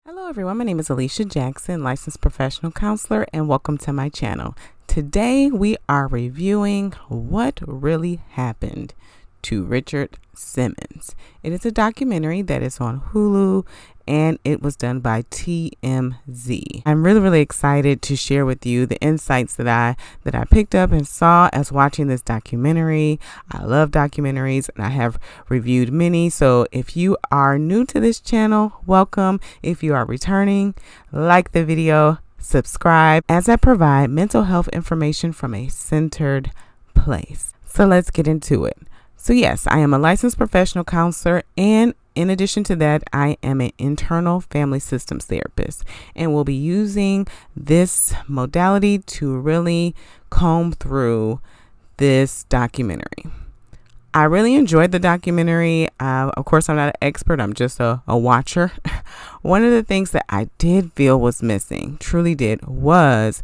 Hello everyone, my name is Alicia Jackson, licensed professional counselor, and welcome to my channel. Today we are reviewing what really happened to Richard Simmons. It is a documentary that is on Hulu and it was done by TMZ. I'm really excited to share with you the insights that I picked up and saw as watching this documentary. I love documentaries and I have reviewed many. So if you are new to this channel, welcome. If you are returning, like the video, subscribe, as I provide mental health information from a centered place. So let's get into it. So yes, I am a licensed professional counselor, and in addition to that, I am an internal family systems therapist, and will be using this modality to really comb through this documentary. I really enjoyed the documentary. Of course, I'm not an expert. I'm just a watcher. One of the things that I did feel was missing, truly did, was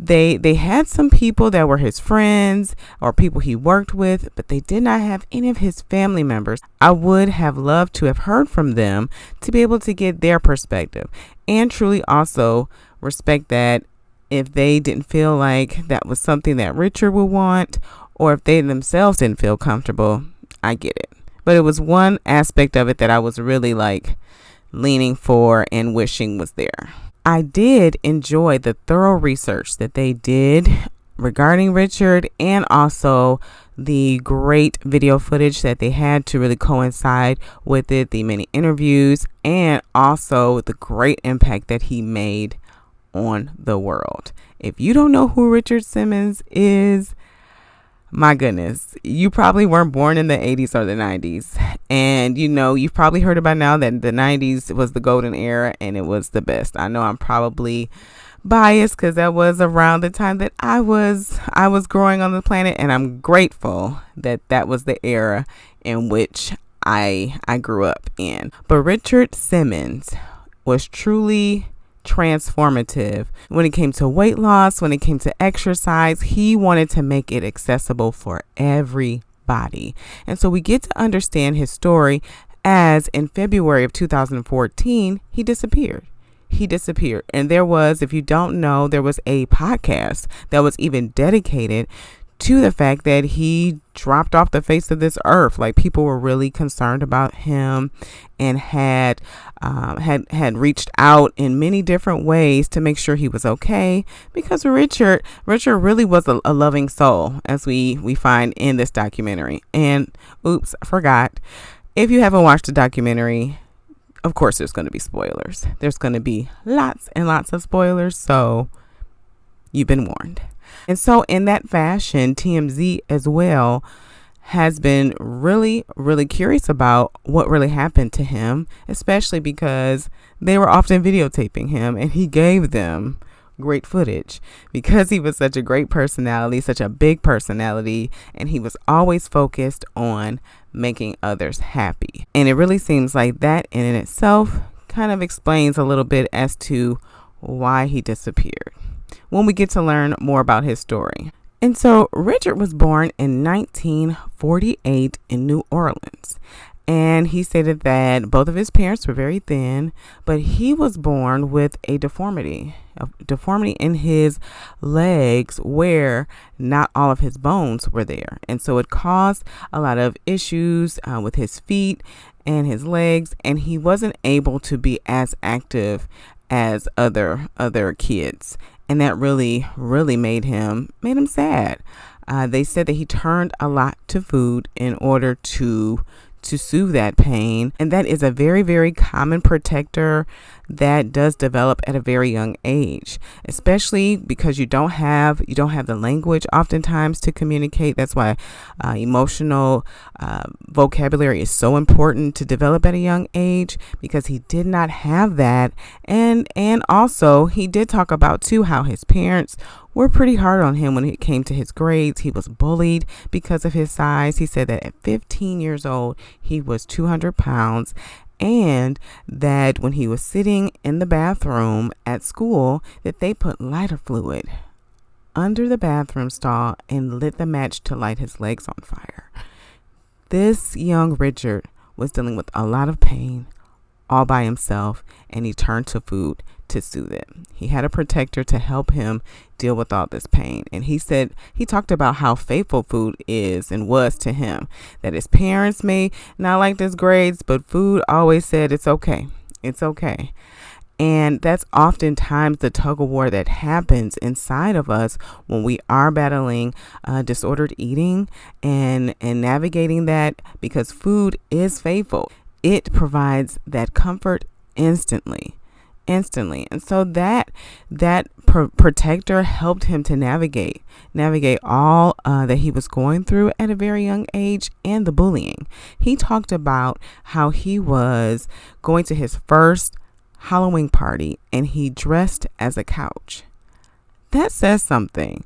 they had some people that were his friends or people he worked with, but they did not have any of his family members. I would have loved to have heard from them to be able to get their perspective, and truly also respect that if they didn't feel like that was something that Richard would want, or if they themselves didn't feel comfortable, I get it. But it was one aspect of it that I was really leaning for and wishing was there. I did enjoy the thorough research that they did regarding Richard, and also the great video footage that they had to really coincide with it, the many interviews, and also the great impact that he made on the world. If you don't know who Richard Simmons is, my goodness, you probably weren't born in the 80s or the 90s. And you've probably heard about now that the 90s was the golden era and it was the best. I know I'm probably biased because that was around the time that I was growing on the planet, and I'm grateful that that was the era in which I grew up in. But Richard Simmons was truly transformative when it came to weight loss, when it came to exercise. He wanted to make it accessible for everybody. And so we get to understand his story as in February of 2014, he disappeared. And there was, if you don't know, there was a podcast that was even dedicated to the fact that he dropped off the face of this earth. Like, people were really concerned about him and had reached out in many different ways to make sure he was okay, because Richard really was a loving soul, as we find in this documentary. And oops, I forgot. If you haven't watched the documentary, of course there's going to be spoilers. There's going to be lots and lots of spoilers, so you've been warned. And so in that fashion, TMZ as well has been really curious about what really happened to him, especially because they were often videotaping him, and he gave them great footage because he was such a great personality, such a big personality, and he was always focused on making others happy. And it really seems like that in itself kind of explains a little bit as to why he disappeared when we get to learn more about his story. And so Richard was born in 1948 in New Orleans. And he stated that both of his parents were very thin, but he was born with a deformity in his legs where not all of his bones were there. And so it caused a lot of issues with his feet and his legs, and he wasn't able to be as active as other kids. And that really made him sad. They said that he turned a lot to food in order to soothe that pain. And that is a very common protector that does develop at a very young age, especially because you don't have the language oftentimes to communicate. That's why emotional vocabulary is so important to develop at a young age, because he did not have that. And also he did talk about too how his parents were pretty hard on him when it came to his grades. He was bullied because of his size. He said that at 15 years old, he was 200 pounds, and that when he was sitting in the bathroom at school, that they put lighter fluid under the bathroom stall and lit the match to light his legs on fire. This young Richard was dealing with a lot of pain, all by himself, and he turned to food to soothe it. He had a protector to help him deal with all this pain. And he talked about how faithful food is and was to him, that his parents may not like his grades, but food always said, it's okay. It's okay. And that's oftentimes the tug of war that happens inside of us when we are battling disordered eating and navigating that, because food is faithful. It provides that comfort instantly. And so that protector helped him to navigate all that he was going through at a very young age, and the bullying. He talked about how he was going to his first Halloween party and he dressed as a couch. That says something.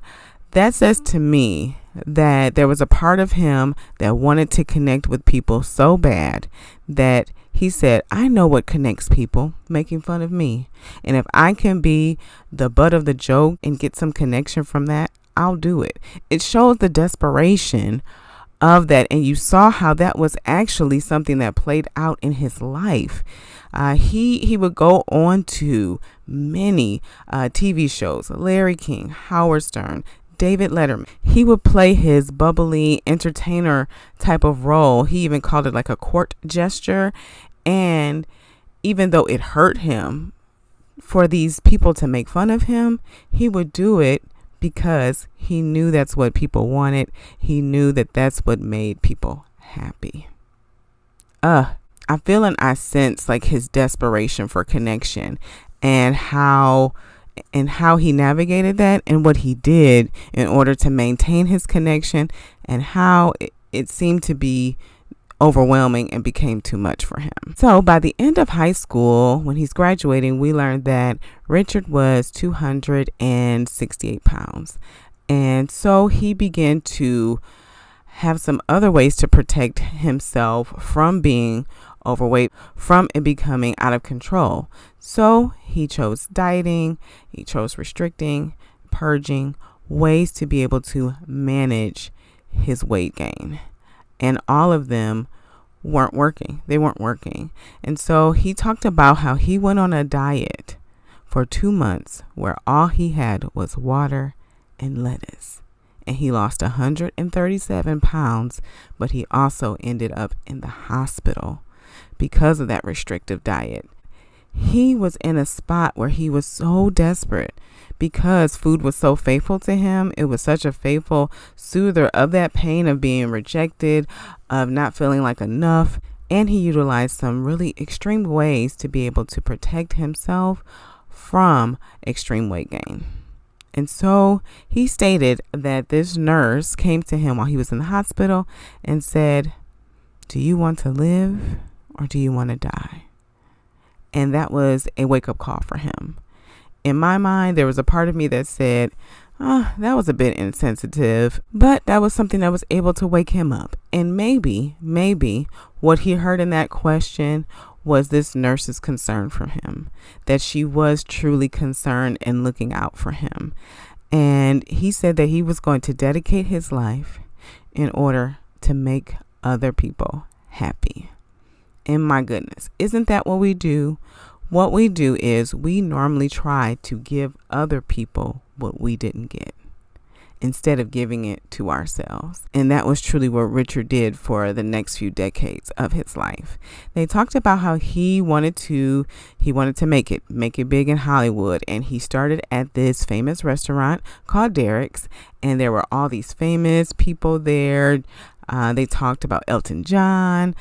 That says to me that there was a part of him that wanted to connect with people so bad that he said, I know what connects people, making fun of me. And if I can be the butt of the joke and get some connection from that, I'll do it. It shows the desperation of that. And you saw how that was actually something that played out in his life. He would go on to many TV shows, Larry King, Howard Stern, David Letterman. He would play his bubbly entertainer type of role. He even called it like a court gesture. And even though it hurt him for these people to make fun of him, he would do it because he knew that's what people wanted. He knew that that's what made people happy. I feel and I sense like his desperation for connection, and how he navigated that and what he did in order to maintain his connection, and how it seemed to be overwhelming and became too much for him. So by the end of high school, when he's graduating, we learned that Richard was 268 pounds. And so he began to have some other ways to protect himself from being overweight, from it becoming out of control. So he chose dieting, he chose restricting, purging, ways to be able to manage his weight gain. And all of them weren't working. They weren't working. And so he talked about how he went on a diet for 2 months where all he had was water and lettuce. And he lost 137 pounds, but he also ended up in the hospital because of that restrictive diet. He was in a spot where he was so desperate because food was so faithful to him. It was such a faithful soother of that pain of being rejected, of not feeling like enough. And he utilized some really extreme ways to be able to protect himself from extreme weight gain. And so he stated that this nurse came to him while he was in the hospital and said, "Do you want to live or do you want to die?" And that was a wake-up call for him. In my mind, there was a part of me that said, that was a bit insensitive, but that was something that was able to wake him up. And maybe what he heard in that question was this nurse's concern for him, that she was truly concerned and looking out for him. And he said that he was going to dedicate his life in order to make other people happy. And my goodness, isn't that what we do? What we do is we normally try to give other people what we didn't get instead of giving it to ourselves. And that was truly what Richard did for the next few decades of his life. They talked about how he wanted to make it big in Hollywood. And he started at this famous restaurant called Derek's, and there were all these famous people there. They talked about Elton John,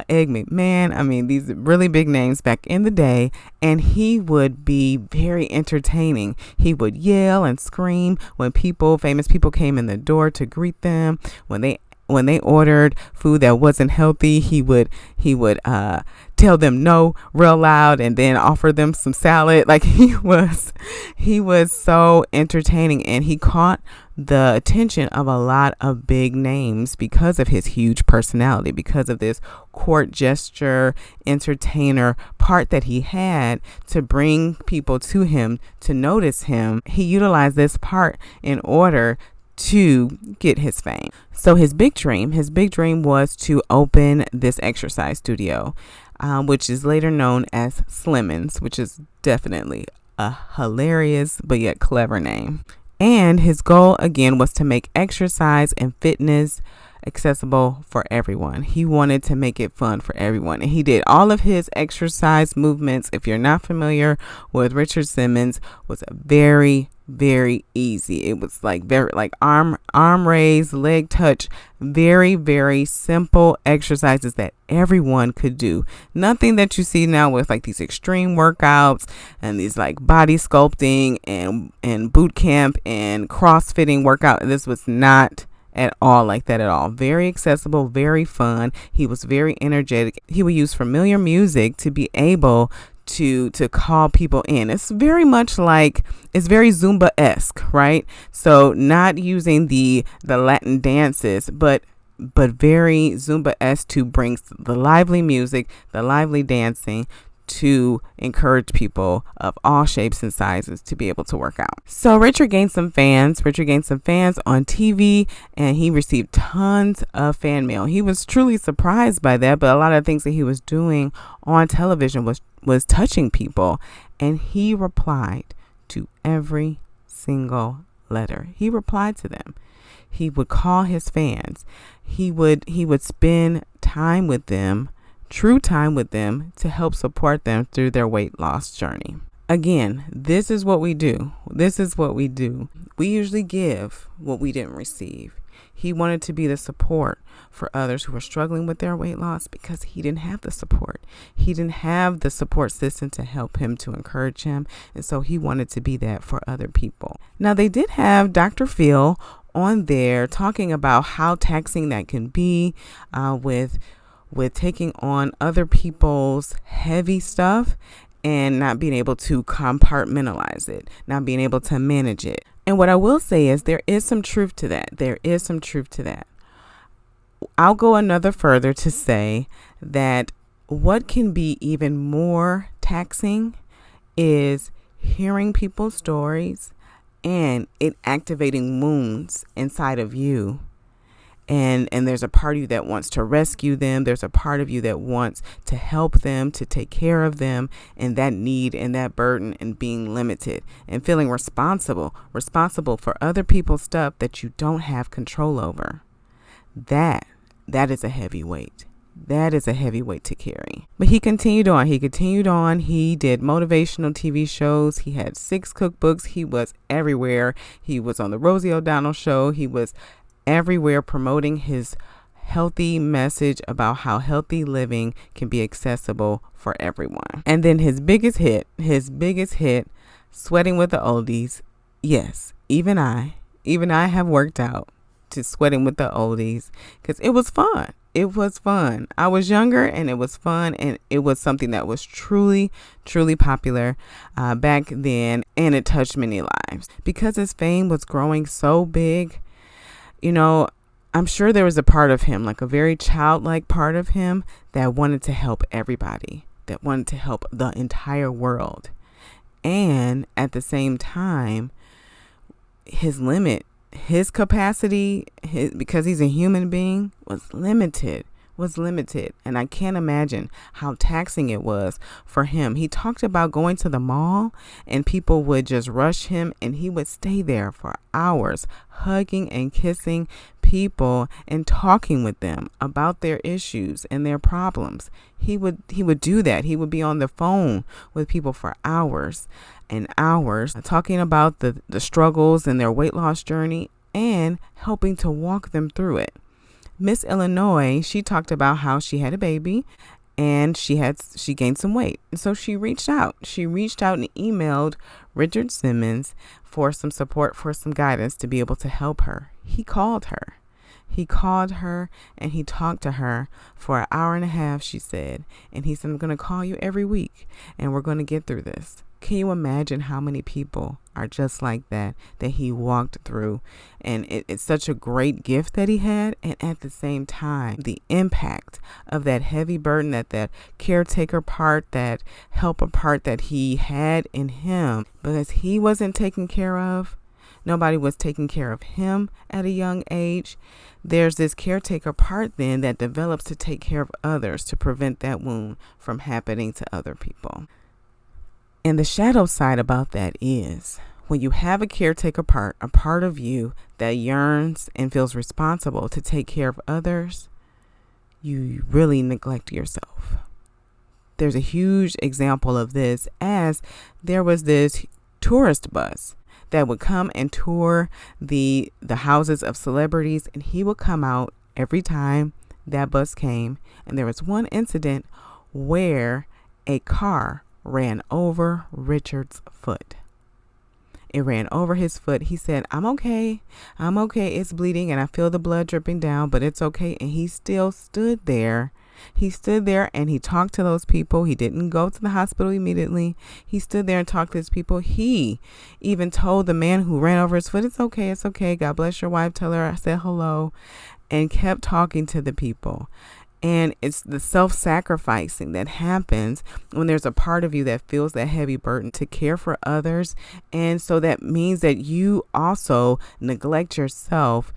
Egg McMahon. I mean, these really big names back in the day. And he would be very entertaining. He would yell and scream when famous people came in the door to greet them. When they ordered food that wasn't healthy, he would tell them no real loud and then offer them some salad. Like he was so entertaining, and he caught the attention of a lot of big names because of his huge personality, because of this court gesture entertainer part that he had to bring people to him, to notice him. He utilized this part in order to get his fame. So his big dream was to open this exercise studio. which is later known as Simmons, which is definitely a hilarious but yet clever name. And his goal, again, was to make exercise and fitness accessible for everyone. He wanted to make it fun for everyone. And he did all of his exercise movements. If you're not familiar with Richard Simmons, was very, very easy. It was very arm raise, leg touch, very, very simple exercises that everyone could do. Nothing that you see now with these extreme workouts and these body sculpting and boot camp and crossfitting workout. This was not at all like that at all. Very accessible, very fun. He was very energetic. He would use familiar music to be able to call people in. It's very much it's very Zumba-esque, right? So not using the Latin dances, but very Zumba-esque to bring the lively music, the lively dancing, to encourage people of all shapes and sizes to be able to work out. So Richard gained some fans on TV, and he received tons of fan mail. He was truly surprised by that, but a lot of things that he was doing on television was touching people, and he replied to every single letter. He replied to them. He would call his fans. He would spend time with them, true time with them, to help support them through their weight loss journey. Again, this is what we do. We usually give what we didn't receive. He wanted to be the support for others who were struggling with their weight loss because he didn't have the support. He didn't have the support system to help him, to encourage him. And so he wanted to be that for other people. Now, they did have Dr. Phil on there talking about how taxing that can be with taking on other people's heavy stuff and not being able to compartmentalize it, not being able to manage it. And what I will say is there is some truth to that. I'll go another further to say that what can be even more taxing is hearing people's stories and it activating wounds inside of you. And there's a part of you that wants to rescue them. There's a part of you that wants to help them, to take care of them, and that need and that burden and being limited and feeling responsible for other people's stuff that you don't have control over. That is a heavy weight. That is a heavy weight to carry. But he continued on. He did motivational TV shows. He had 6 cookbooks. He was everywhere. He was on the Rosie O'Donnell show. He was everywhere promoting his healthy message about how healthy living can be accessible for everyone. And then his biggest hit, Sweating with the Oldies. Yes, even I have worked out to Sweating with the Oldies because it was fun. I was younger and it was fun, and it was something that was truly, truly popular back then, and it touched many lives because his fame was growing so big. I'm sure there was a part of him, a very childlike part of him, that wanted to help everybody, that wanted to help the entire world. And at the same time, his capacity, because he's a human being, was limited. And I can't imagine how taxing it was for him. He talked about going to the mall and people would just rush him, and he would stay there for hours, hugging and kissing people and talking with them about their issues and their problems. He would do that. He would be on the phone with people for hours and hours, talking about the struggles in their weight loss journey and helping to walk them through it. Miss Illinois, she talked about how she had a baby and she gained some weight. And so she reached out. And emailed Richard Simmons for some support, for some guidance to be able to help her. He called her and he talked to her for an hour and a half, she said. And he said, I'm going to call you every week and we're going to get through this. Can you imagine how many people are just like that he walked through? And it's such a great gift that he had. And at the same time, the impact of that heavy burden, that caretaker part, that helper part that he had in him, because he wasn't taken care of, Nobody was taking care of him at a young age. There's this caretaker part then that develops to take care of others to prevent that wound from happening to other people. And the shadow side about that is when you have a caretaker part, a part of you that yearns and feels responsible to take care of others, you really neglect yourself. There's a huge example of this, as there was this tourist bus that would come and tour the houses of celebrities, and he would come out every time that bus came. And there was one incident where a car ran over Richard's foot. It ran over his foot. He said, I'm okay. It's bleeding and I feel the blood dripping down, but it's okay. And he still stood there. He stood there and he talked to those people. He didn't go to the hospital immediately. He stood there and talked to his people. He even told the man who ran over his foot, it's okay. God bless your wife. Tell her I said hello, and kept talking to the people. And it's the self-sacrificing that happens when there's a part of you that feels that heavy burden to care for others. And so that means that you also neglect yourself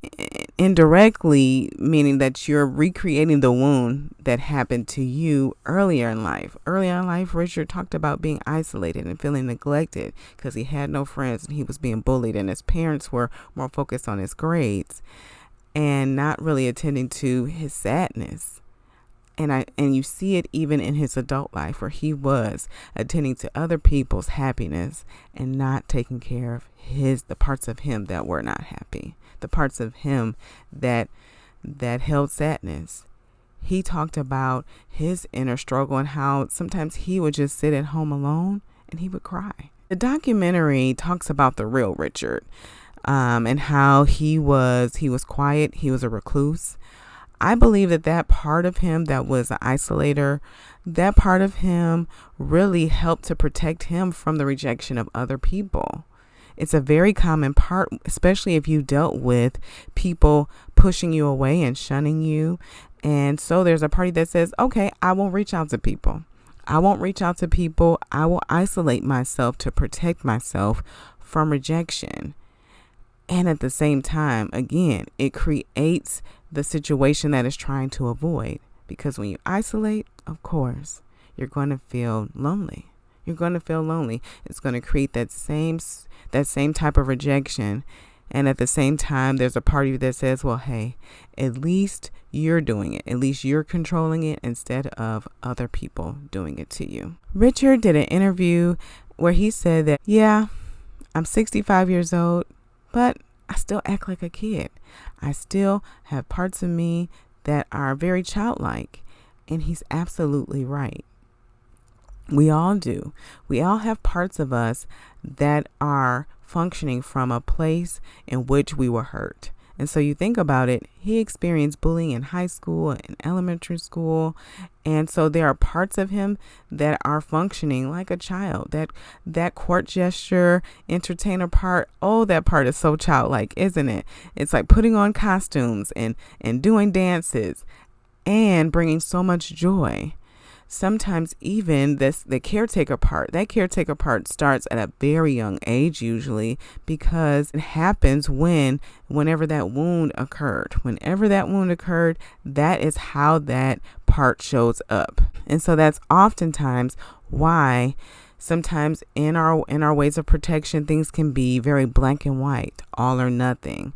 indirectly, meaning that you're recreating the wound that happened to you earlier in life. Earlier in life, Richard talked about being isolated and feeling neglected because he had no friends and he was being bullied, and his parents were more focused on his grades and not really attending to his sadness. And you see it even in his adult life, where he was attending to other people's happiness and not taking care of the parts of him that were not happy, the parts of him that held sadness. He talked about his inner struggle and how sometimes he would just sit at home alone and he would cry. The documentary talks about the real Richard, and how he was quiet. He was a recluse. I believe that part of him that was an isolator, that part of him really helped to protect him from the rejection of other people. It's a very common part, especially if you dealt with people pushing you away and shunning you. And so there's a party that says, okay, I won't reach out to people. I will isolate myself to protect myself from rejection. And at the same time, again, it creates the situation that is trying to avoid. Because when you isolate, of course, you're going to feel lonely. It's going to create that same type of rejection. And at the same time, there's a part of you that says, well, hey, at least you're doing it. At least you're controlling it instead of other people doing it to you. Richard did an interview where he said that, yeah, I'm 65 years old, but I still act like a kid. I still have parts of me that are very childlike. And he's absolutely right. We all do. We all have parts of us that are functioning from a place in which we were hurt. And so you think about it, he experienced bullying in high school and elementary school. And so there are parts of him that are functioning like a child. That court gesture, entertainer part, that part is so childlike, isn't it? It's like putting on costumes and doing dances and bringing so much joy. Sometimes even the caretaker part starts at a very young age, usually, because it happens whenever that wound occurred. That is how that part shows up. And so that's oftentimes why sometimes in our ways of protection, things can be very black and white, all or nothing,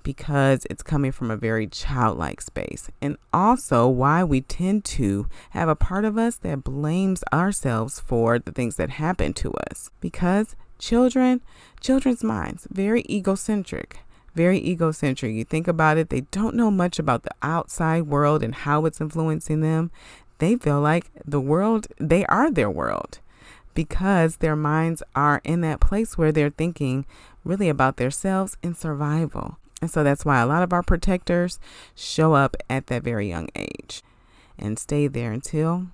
because it's coming from a very childlike space. And also why we tend to have a part of us that blames ourselves for the things that happen to us. Because children's minds, very egocentric. You think about it, they don't know much about the outside world and how it's influencing them. They feel like they are their world, because their minds are in that place where they're thinking really about themselves and survival. And so that's why a lot of our protectors show up at that very young age and stay there until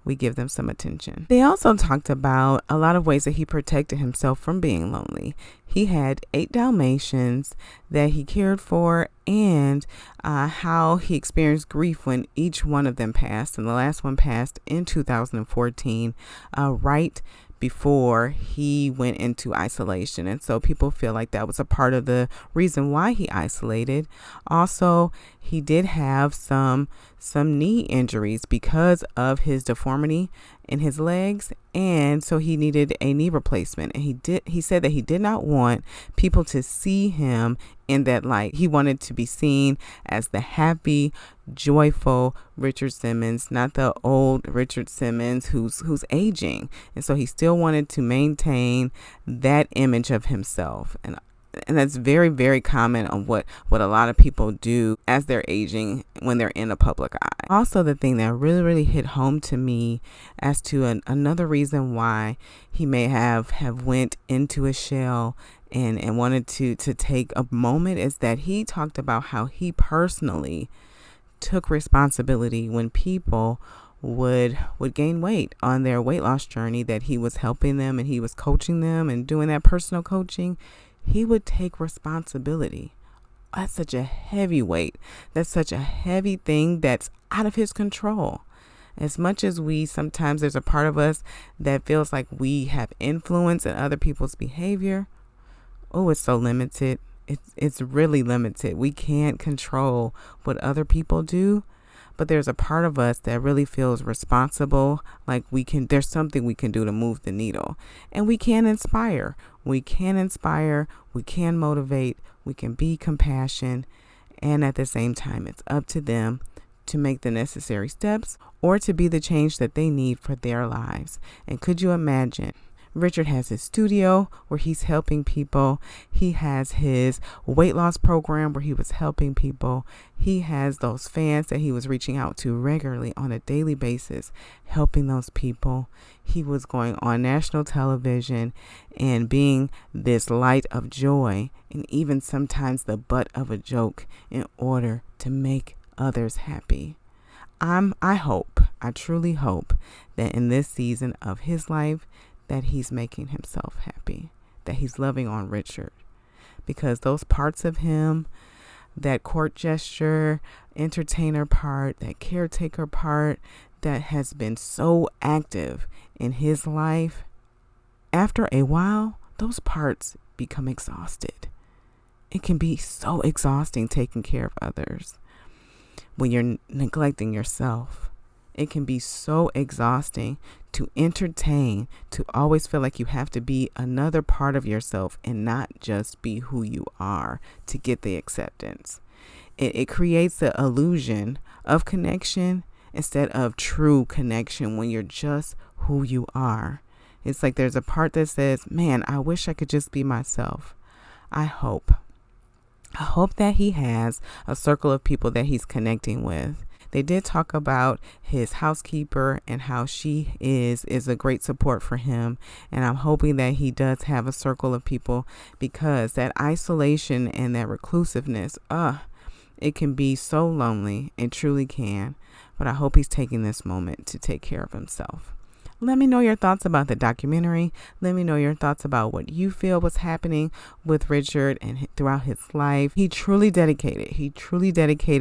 we give them some attention. They also talked about a lot of ways that he protected himself from being lonely. He had 8 Dalmatians that he cared for, and how he experienced grief when each one of them passed. And the last one passed in 2014, right before he went into isolation. And so people feel like that was a part of the reason why he isolated. Also, he did have some knee injuries because of his deformity in his legs, and so he needed a knee replacement. And he said that he did not want people to see him in that light. He wanted to be seen as the happy, joyful Richard Simmons, not the old Richard Simmons who's aging. And so he still wanted to maintain that image of himself. And that's very, very common on what a lot of people do as they're aging when they're in a public eye. Also, the thing that really, really hit home to me as to another reason why he may have went into a shell and wanted to take a moment is that he talked about how he personally took responsibility when people would gain weight on their weight loss journey, that he was helping them and he was coaching them and doing that personal coaching. He would take responsibility. That's such a heavy weight. That's such a heavy thing that's out of his control. As much as sometimes there's a part of us that feels like we have influence in other people's behavior. Oh, it's so limited. It's really limited. We can't control what other people do, but there's a part of us that really feels responsible, like there's something we can do to move the needle. And we can inspire. We can motivate, we can be compassionate, and at the same time, it's up to them to make the necessary steps or to be the change that they need for their lives. And could you imagine? Richard has his studio where he's helping people. He has his weight loss program where he was helping people. He has those fans that he was reaching out to regularly on a daily basis, helping those people. He was going on national television and being this light of joy and even sometimes the butt of a joke in order to make others happy. I truly hope that in this season of his life, that he's making himself happy, that he's loving on Richard, because those parts of him, that court gesture, entertainer part, that caretaker part that has been so active in his life, after a while, those parts become exhausted. It can be so exhausting taking care of others when you're neglecting yourself. It can be so exhausting to entertain, to always feel like you have to be another part of yourself and not just be who you are to get the acceptance. It creates the illusion of connection instead of true connection when you're just who you are. It's like there's a part that says, man, I wish I could just be myself. I hope that he has a circle of people that he's connecting with. They did talk about his housekeeper and how she is a great support for him. And I'm hoping that he does have a circle of people, because that isolation and that reclusiveness, it can be so lonely. It truly can. But I hope he's taking this moment to take care of himself. Let me know your thoughts about the documentary. Let me know your thoughts about what you feel was happening with Richard and throughout his life. He truly dedicated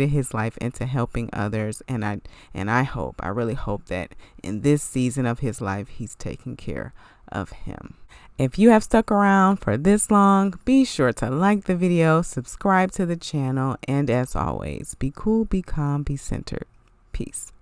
his life into helping others. And I really hope that in this season of his life, he's taking care of him. If you have stuck around for this long, be sure to like the video, subscribe to the channel, and as always, be cool, be calm, be centered. Peace.